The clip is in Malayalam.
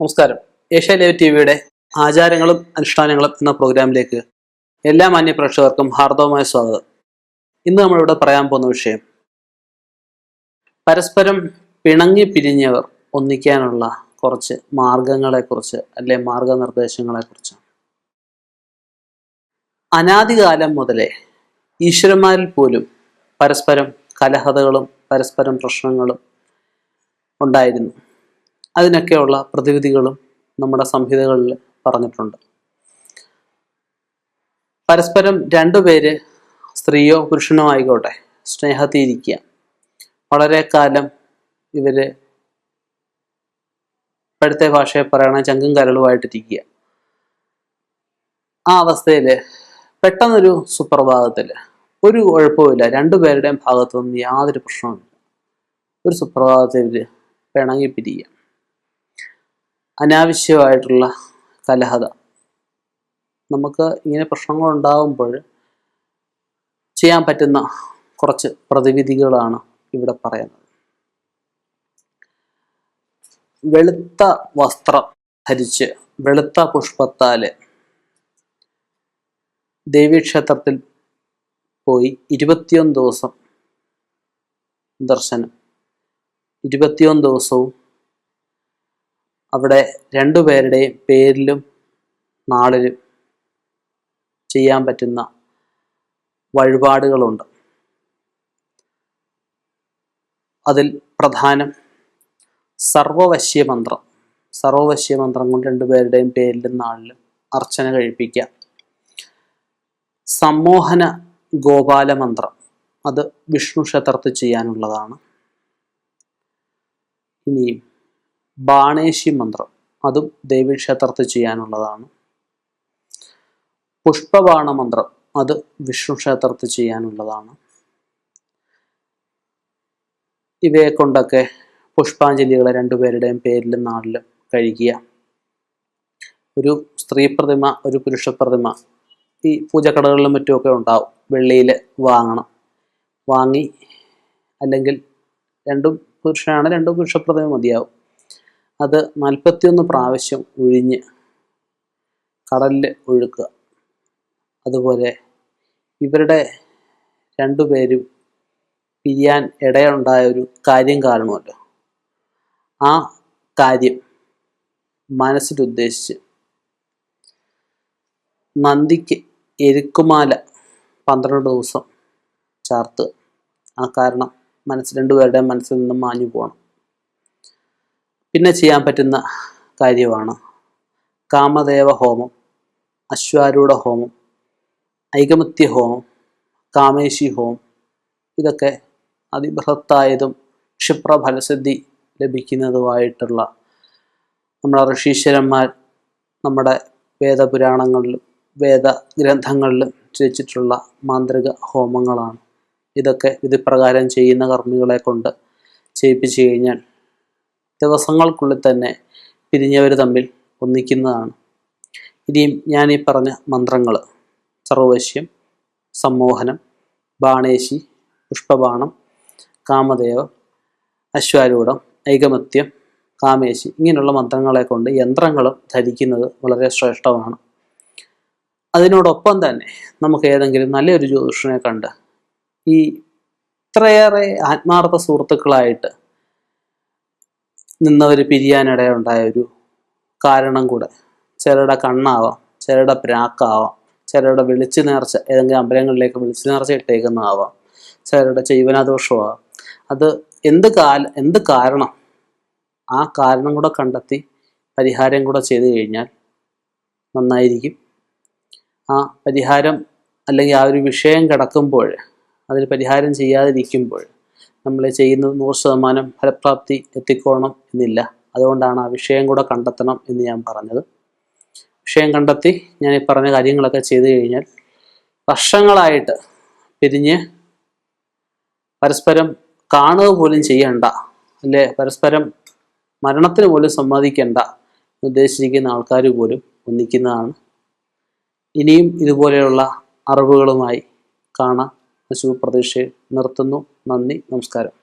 നമസ്കാരം. ഏഷ്യ ലൈവ് ടിവിയുടെ ആചാരങ്ങളും അനുഷ്ഠാനങ്ങളും എന്ന പ്രോഗ്രാമിലേക്ക് എല്ലാ മാന്യ പ്രേക്ഷകർക്കും ഹാർദവമായ സ്വാഗതം. ഇന്ന് നമ്മളിവിടെ പറയാൻ പോകുന്ന വിഷയം പരസ്പരം പിണങ്ങി പിരിഞ്ഞവർ ഒന്നിക്കാനുള്ള കുറച്ച് മാർഗങ്ങളെക്കുറിച്ച് അല്ലെ മാർഗനിർദ്ദേശങ്ങളെക്കുറിച്ച്. അനാദികാലം മുതലേ ഈശ്വരന്മാരിൽ പോലും പരസ്പരം കലഹതകളും പരസ്പരം പ്രശ്നങ്ങളും ഉണ്ടായിരുന്നു. അതിനൊക്കെയുള്ള പ്രതിവിധികളും നമ്മുടെ സംഹിതകളിൽ പറഞ്ഞിട്ടുണ്ട്. പരസ്പരം രണ്ടുപേര് സ്ത്രീയോ പുരുഷനോ ആയിക്കോട്ടെ സ്നേഹത്തിയിരിക്കുക, വളരെ കാലം ഇവര് ഇപ്പോഴത്തെ ഭാഷയെ പറയണ ചങ്കും കരളുമായിട്ടിരിക്കുക. ആ അവസ്ഥയിൽ പെട്ടെന്നൊരു സുപ്രഭാതത്തിൽ ഒരു കുഴപ്പമില്ല, രണ്ടുപേരുടെയും ഭാഗത്തുനിന്ന് യാതൊരു പ്രശ്നവുമില്ല, ഒരു സുപ്രഭാതത്തിൽ ഇവര് പിണങ്ങി പിരിയുക. അനാവശ്യമായിട്ടുള്ള കലഹത. നമുക്ക് ഇങ്ങനെ പ്രശ്നങ്ങൾ ഉണ്ടാകുമ്പോൾ ചെയ്യാൻ പറ്റുന്ന കുറച്ച് പ്രതിവിധികളാണ് ഇവിടെ പറയുന്നത്. വെളുത്ത വസ്ത്രം ധരിച്ച് വെളുത്ത പുഷ്പത്താല് ദേവീക്ഷേത്രത്തിൽ പോയി 21 ദിവസം ദർശനം, 21 ദിവസവും അവിടെ രണ്ടുപേരുടെയും പേരിലും നാളിലും ചെയ്യാൻ പറ്റുന്ന വഴിപാടുകളുണ്ട്. അതിൽ പ്രധാനം സർവവശ്യമന്ത്രം. സർവവശ്യമന്ത്രം കൊണ്ട് രണ്ടുപേരുടെയും പേരിലും നാളിലും അർച്ചന കഴിപ്പിക്കുക. സമ്മോഹന ഗോപാലമന്ത്രം, അത് വിഷ്ണു ക്ഷേത്രത്തിൽ ചെയ്യാനുള്ളതാണ്. ഇനിയും ബാണേശി മന്ത്രം, അതും ദേവീക്ഷേത്രത്തിൽ ചെയ്യാനുള്ളതാണ്. പുഷ്പബാണ മന്ത്രം, അത് വിഷ്ണു ക്ഷേത്രത്തിൽ ചെയ്യാനുള്ളതാണ്. ഇവയെ കൊണ്ടൊക്കെ പുഷ്പാഞ്ജലികളെ രണ്ടുപേരുടെയും പേരിലും നാളിലും കഴിക്കുക. ഒരു സ്ത്രീ പ്രതിമ, ഒരു പുരുഷ പ്രതിമ ഈ പൂജക്കടകളിലും മറ്റുമൊക്കെ ഉണ്ടാവും, വെള്ളിയിൽ വാങ്ങണം. വാങ്ങി, അല്ലെങ്കിൽ രണ്ടും പുരുഷനാണ്, രണ്ടും പുരുഷ പ്രതിമ മതിയാവും. അത് 41 പ്രാവശ്യം ഒഴിഞ്ഞ് കടലിൽ ഒഴുക്കുക. അതുപോലെ ഇവരുടെ രണ്ടുപേരും പിരിയാൻ ഇടയുണ്ടായ ഒരു കാര്യം കാണുമല്ലോ, ആ കാര്യം മനസ്സിലുദ്ദേശിച്ച് നന്ദിക്ക് എരുക്കുമാല 12 ദിവസം ചാർത്തുക. ആ കാരണം രണ്ടുപേരുടെയും മനസ്സിൽ നിന്നും മാഞ്ഞു പോകണം. പിന്നെ ചെയ്യാൻ പറ്റുന്ന കാര്യമാണ് കാമദേവ ഹോമം, അശ്വാരൂഢ ഹോമം, ഐകമത്യ ഹോമം, കാമേശി ഹോമം. ഇതൊക്കെ അതിബൃഹത്തായതും ക്ഷിപ്രഫലസിദ്ധി ലഭിക്കുന്നതുമായിട്ടുള്ള നമ്മുടെ ഋഷീശ്വരന്മാർ നമ്മുടെ വേദപുരാണങ്ങളിലും വേദഗ്രന്ഥങ്ങളിലും രചിച്ചിട്ടുള്ള മാന്ത്രിക ഹോമങ്ങളാണ്. ഇതൊക്കെ വിധിപ്രകാരം ചെയ്യുന്ന കർമ്മികളെ കൊണ്ട് ചെയ്യിപ്പിച്ചു കഴിഞ്ഞാൽ ദിവസങ്ങൾക്കുള്ളിൽ തന്നെ പിരിഞ്ഞവർ തമ്മിൽ ഒന്നിക്കുന്നതാണ്. ഇനിയും ഞാൻ ഈ പറഞ്ഞ മന്ത്രങ്ങൾ സർവവശ്യം, സമ്മോഹനം, ബാണേശി, പുഷ്പബാണം, കാമദേവം, അശ്വാരൂഢം, ഐകമത്യം, കാമേശി, ഇങ്ങനെയുള്ള മന്ത്രങ്ങളെ കൊണ്ട് യന്ത്രങ്ങളും ധരിക്കുന്നത് വളരെ ശ്രേഷ്ഠമാണ്. അതിനോടൊപ്പം തന്നെ നമുക്ക് ഏതെങ്കിലും നല്ലൊരു ജ്യോതിഷനെ കണ്ട് ഈ ഇത്രയേറെ ആത്മാർത്ഥ സുഹൃത്തുക്കളായിട്ട് നിന്നവർ പിരിയാനിടയുണ്ടായ ഒരു കാരണം കൂടെ, ചിലരുടെ കണ്ണാവാം, ചിലരുടെ പ്രാക്കാവാം, ചിലരുടെ വിളിച്ചു നേർച്ച, ഏതെങ്കിലും അമ്പലങ്ങളിലേക്ക് വിളിച്ചു നേർച്ച ഇട്ടേക്കുന്നതാവാം, ചിലരുടെ ചൈവനാദോഷമാവാം. അത് എന്ത് കാരണം, ആ കാരണം കൂടെ കണ്ടെത്തി പരിഹാരം കൂടെ ചെയ്തു കഴിഞ്ഞാൽ നന്നായിരിക്കും. ആ പരിഹാരം അല്ലെങ്കിൽ ആ ഒരു വിഷയം കിടക്കുമ്പോൾ, അതിന് പരിഹാരം ചെയ്യാതിരിക്കുമ്പോൾ നമ്മൾ ചെയ്യുന്നത് 100% ഫലപ്രാപ്തി എത്തിക്കോണം എന്നില്ല. അതുകൊണ്ടാണ് ആ വിഷയം കൂടെ കണ്ടെത്തണം എന്ന് ഞാൻ പറഞ്ഞത്. വിഷയം കണ്ടെത്തി ഞാൻ ഈ പറഞ്ഞ കാര്യങ്ങളൊക്കെ ചെയ്തു കഴിഞ്ഞാൽ വർഷങ്ങളായിട്ട് പിരിഞ്ഞ് പരസ്പരം കാണുക പോലും ചെയ്യണ്ട, അല്ലെ പരസ്പരം മരണത്തിന് പോലും സമ്മതിക്കേണ്ട ഉദ്ദേശിച്ചിരിക്കുന്ന ആൾക്കാർ പോലും ഒന്നിക്കുന്നതാണ്. ഇനിയും ഇതുപോലെയുള്ള അറിവുകളുമായി കാണാം. ശുഭപ്രതീക്ഷയിൽ നിർത്തുന്നു. നന്ദി, നമസ്കാരം.